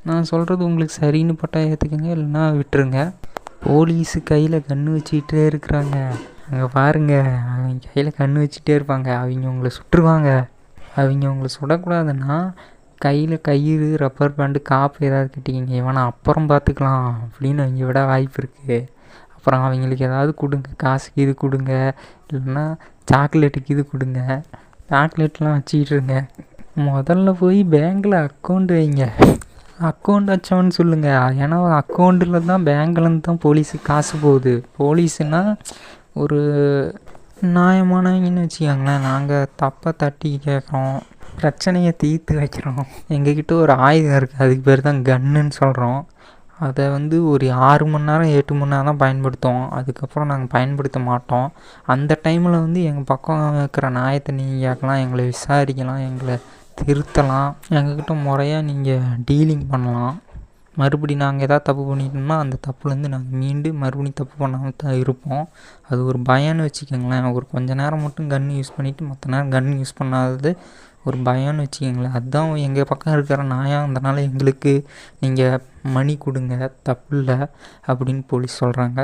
நான் சொல்கிறது உங்களுக்கு சரின்னு பட்டா ஏற்றுக்குங்க, இல்லைன்னா விட்டுருங்க. போலீஸு கையில் கன்று வச்சுக்கிட்டே இருக்கிறாங்க. அங்கே பாருங்கள், அவங்க கையில் கன்று வச்சுட்டே இருப்பாங்க. அவங்க உங்களை சுட்டுருவாங்க. அவங்க உங்களை சுடக்கூடாதுன்னா கையில் கயிறு, ரப்பர் பேண்டு, காப்பு ஏதாவது கட்டிக்கிங்க. இவனை அப்புறம் பார்த்துக்கலாம் அப்படின்னு அவங்க விட வாய்ப்பு இருக்குது. அப்புறம் அவங்களுக்கு ஏதாவது கொடுங்க, காசுக்கு இது கொடுங்க, இல்லைன்னா சாக்லேட்டுக்கு இது கொடுங்க. சாக்லேட்லாம் வச்சுக்கிட்டுருங்க. முதல்ல போய் பேங்கில் அக்கௌண்ட் வைங்க. அக்கௌண்ட் வச்சவன்னு சொல்லுங்கள். ஏன்னா அக்கௌண்ட்டில் தான், பேங்க்லேருந்து தான் போலீஸுக்கு காசு போகுது. போலீஸுனால் ஒரு நியாயமானவங்கன்னு வச்சுக்கோங்களேன். நாங்கள் தப்பை தட்டி கேட்குறோம், பிரச்சனையை தீர்த்து வைக்கிறோம். எங்ககிட்ட ஒரு ஆயுதம் இருக்குது, அதுக்கு பேர் தான் கன்னுன்னு சொல்கிறோம். அதை ஒரு 6 மணி நேரம் 8 மணி நேரம் தான் பயன்படுத்துவோம். அதுக்கப்புறம் நாங்கள் பயன்படுத்த மாட்டோம். அந்த டைமில் எங்கள் பக்கம் இருக்கிற நியாயத்தை நீங்கள் கேட்கலாம், எங்களை விசாரிக்கலாம், எங்களை திருத்தலாம். எங்ககிட்ட முறையாக நீங்கள் டீலிங் பண்ணலாம். மறுபடியும் நாங்கள் எதாவது தப்பு பண்ணிட்டோம்னா அந்த தப்புலேருந்து நாங்கள் மீண்டு மறுபடியும் தப்பு பண்ணாமல் தான் இருப்போம். அது ஒரு பயம்னு வச்சுக்கோங்களேன். ஒரு கொஞ்ச நேரம் மட்டும் கன்று யூஸ் பண்ணிவிட்டு மற்ற நேரம் கன்று யூஸ் பண்ணாதது ஒரு பயம்னு வச்சுக்கோங்களேன். அதுதான் எங்கள் பக்கம் இருக்கிற நியாயம். அதனால் எங்களுக்கு நீங்கள் மணி கொடுங்க, தப்பு இல்லை அப்படின்னு போலீஸ் சொல்கிறாங்க.